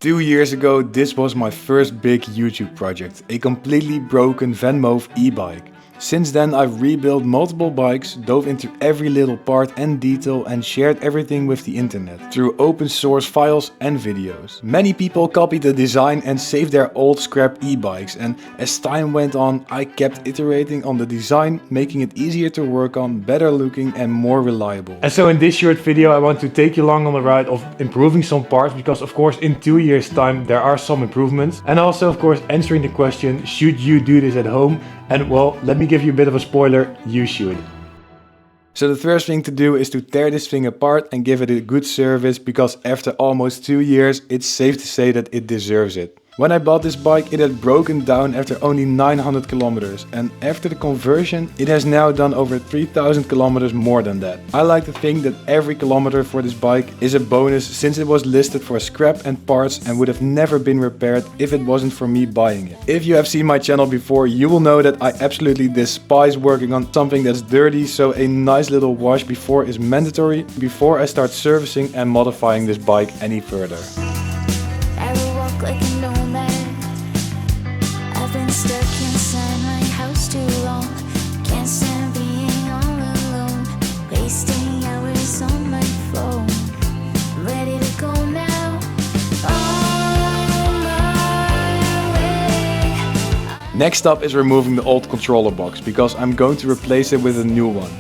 2 years ago, this was my first big YouTube project, a completely broken Vanmoof e-bike. Since then I've rebuilt multiple bikes, dove into every little part and detail and shared everything with the internet through open source files and videos. Many people copied the design and saved their old scrap e-bikes, and as time went on I kept iterating on the design, making it easier to work on, better looking and more reliable. And so in this short video I want to take you along on the ride of improving some parts, because of course in 2 years time there are some improvements, and also of course answering the question, should you do this at home? And well, let me give you a bit of a spoiler, you should. So the first thing to do is to tear this thing apart and give it a good service, because after almost 2 years it's safe to say that it deserves it. When I bought this bike it had broken down after only 900 kilometers, and after the conversion it has now done over 3000 kilometers more than that. I like to think that every kilometer for this bike is a bonus, since it was listed for scrap and parts and would have never been repaired if it wasn't for me buying it. If you have seen my channel before, you will know that I absolutely despise working on something that's dirty, so a nice little wash before is mandatory before I start servicing and modifying this bike any further. Stuck inside my house too long. Can't stand being all alone. Wasting hours on my phone. Ready to go now. On my way. Next up is removing the old controller box, because I'm going to replace it with a new one.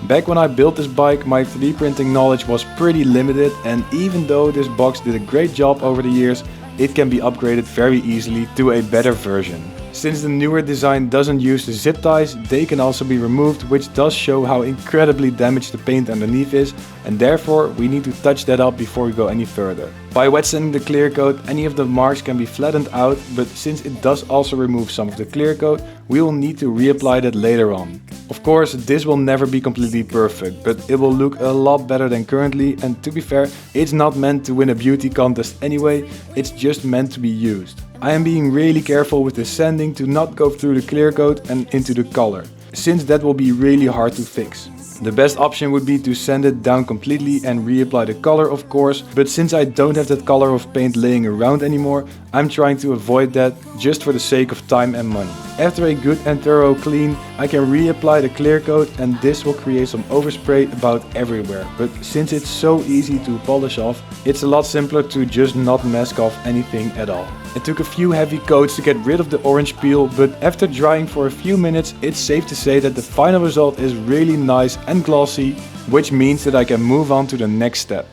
Back when I built this bike, my 3D printing knowledge was pretty limited, and even though this box did a great job over the years, it can be upgraded very easily to a better version. Since the newer design doesn't use the zip ties, they can also be removed, which does show how incredibly damaged the paint underneath is, and therefore we need to touch that up before we go any further. By wet sanding the clear coat, any of the marks can be flattened out, but since it does also remove some of the clear coat, we will need to reapply that later on. Of course, this will never be completely perfect, but it will look a lot better than currently, and to be fair, it's not meant to win a beauty contest anyway, it's just meant to be used. I am being really careful with the sanding to not go through the clear coat and into the color, since that will be really hard to fix. The best option would be to sand it down completely and reapply the color, of course, but since I don't have that color of paint laying around anymore, I'm trying to avoid that just for the sake of time and money. After a good and thorough clean, I can reapply the clear coat, and this will create some overspray about everywhere, but since it's so easy to polish off, it's a lot simpler to just not mask off anything at all. It took a few heavy coats to get rid of the orange peel, but after drying for a few minutes, it's safe to say that the final result is really nice and glossy, which means that I can move on to the next step.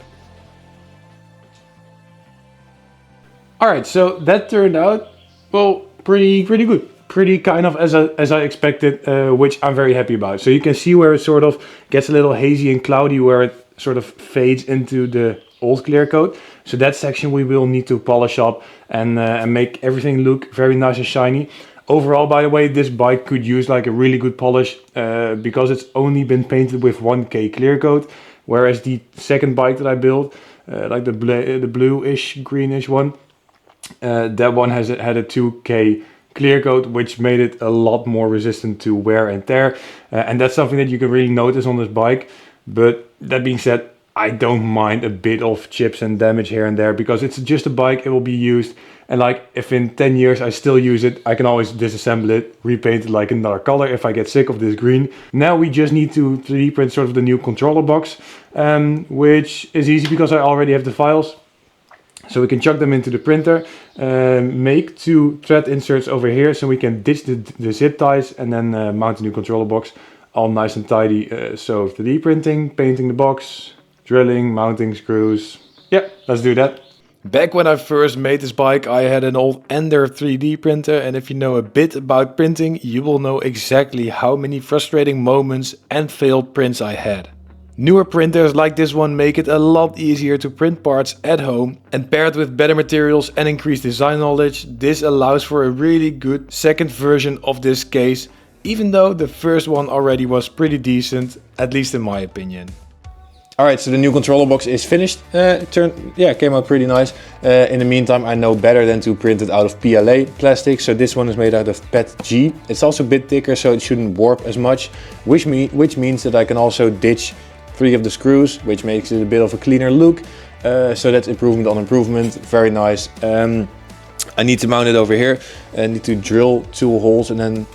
Alright, so that turned out, well, pretty good. Pretty kind of as I expected, which I'm very happy about. So you can see where it sort of gets a little hazy and cloudy, where it sort of fades into the old clear coat. So that section we will need to polish up and make everything look very nice and shiny. Overall, by the way, this bike could use like a really good polish, because it's only been painted with 1K clear coat, whereas the second bike that I built, like the bluish greenish one, that one had a 2K clear coat, which made it a lot more resistant to wear and tear, and that's something that you can really notice on this bike. But that being said, I don't mind a bit of chips and damage here and there, because it's just a bike, it will be used, and like if in 10 years I still use it, I can always disassemble it, repaint it like another color if I get sick of this green. Now we just need to 3D print sort of the new controller box, which is easy because I already have the files. So we can chuck them into the printer, make 2 thread inserts over here so we can ditch the zip ties, and then mount a new controller box, all nice and tidy. So 3D printing, painting the box, drilling, mounting screws. Yeah, let's do that. Back when I first made this bike, I had an old Ender 3D printer, and if you know a bit about printing, you will know exactly how many frustrating moments and failed prints I had. Newer printers like this one make it a lot easier to print parts at home, and paired with better materials and increased design knowledge, this allows for a really good second version of this case, even though the first one already was pretty decent, at least in my opinion. Alright, so the new controller box is finished. Came out pretty nice. In the meantime, I know better than to print it out of PLA plastic, so this one is made out of PETG. It's also a bit thicker, so it shouldn't warp as much, which means that I can also ditch 3 of the screws, which makes it a bit of a cleaner look. So that's improvement on improvement, very nice. I need to mount it over here. I need to drill 2 holes and then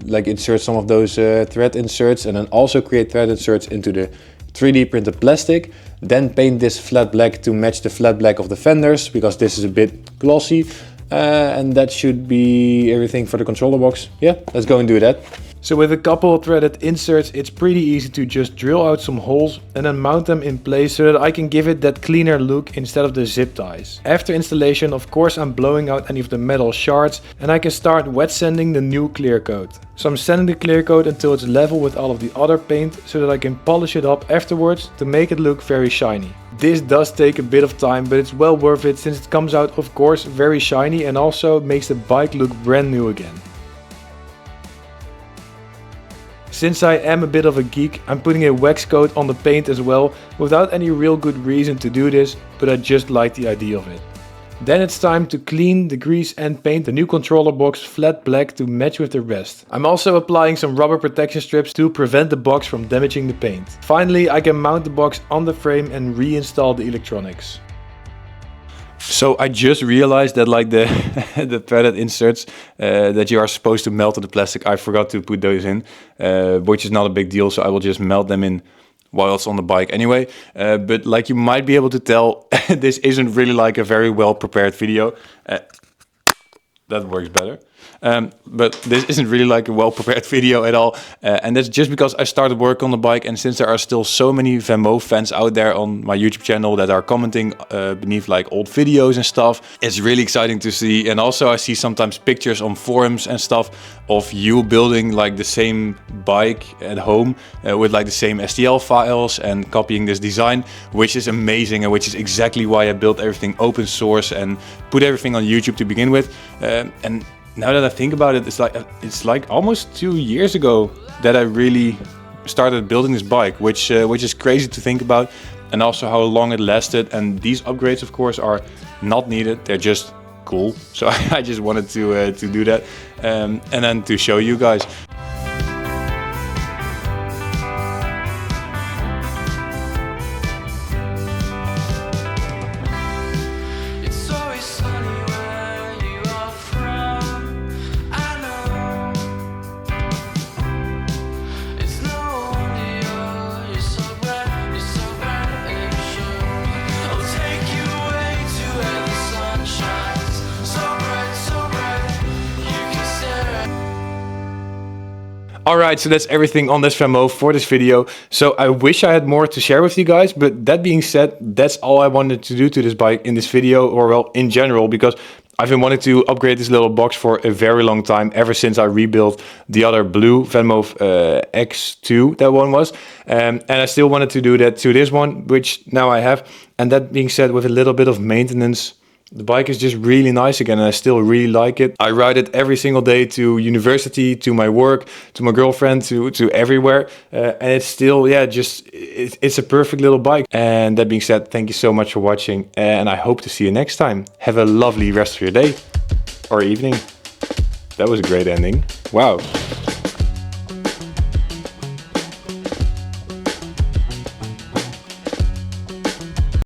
like insert some of those thread inserts, and then also create thread inserts into the 3D printed plastic. Then paint this flat black to match the flat black of the fenders, because this is a bit glossy. And that should be everything for the controller box. Yeah, let's go and do that. So with a couple of threaded inserts, it's pretty easy to just drill out some holes and then mount them in place so that I can give it that cleaner look instead of the zip ties. After installation, of course, I'm blowing out any of the metal shards and I can start wet sanding the new clear coat. So I'm sanding the clear coat until it's level with all of the other paint so that I can polish it up afterwards to make it look very shiny. This does take a bit of time, but it's well worth it since it comes out, of course, very shiny and also makes the bike look brand new again. Since I am a bit of a geek, I'm putting a wax coat on the paint as well, without any real good reason to do this, but I just like the idea of it. Then it's time to clean, degrease and paint the new controller box flat black to match with the rest. I'm also applying some rubber protection strips to prevent the box from damaging the paint. Finally, I can mount the box on the frame and reinstall the electronics. So I just realized that like the the threaded inserts that you are supposed to melt in the plastic, I forgot to put those in, which is not a big deal, so I will just melt them in while it's on the bike anyway. But like you might be able to tell, this isn't really like a very well prepared video. That works better. But this isn't really like a well-prepared video at all. And that's just because I started work on the bike, and since there are still so many Vanmoof fans out there on my YouTube channel that are commenting beneath like old videos and stuff, it's really exciting to see. And also I see sometimes pictures on forums and stuff of you building like the same bike at home with like the same STL files and copying this design, which is amazing and which is exactly why I built everything open source and put everything on YouTube to begin with. And now that I think about it, it's like almost 2 years ago that I really started building this bike, which is crazy to think about, and also how long it lasted. And these upgrades, of course, are not needed; they're just cool. So I just wanted to do that, and then to show you guys. Alright, so that's everything on this Vanmoof for this video. So I wish I had more to share with you guys, but that being said, that's all I wanted to do to this bike in this video, or well, in general, because I've been wanting to upgrade this little box for a very long time, ever since I rebuilt the other blue Vanmoof X2, that one was. And I still wanted to do that to this one, which now I have. And that being said, with a little bit of maintenance, the bike is just really nice again, and I still really like it. I ride it every single day to university, to my work, to my girlfriend, to everywhere. And it's still, yeah, it's a perfect little bike. And that being said, thank you so much for watching, and I hope to see you next time. Have a lovely rest of your day or evening. That was a great ending. Wow.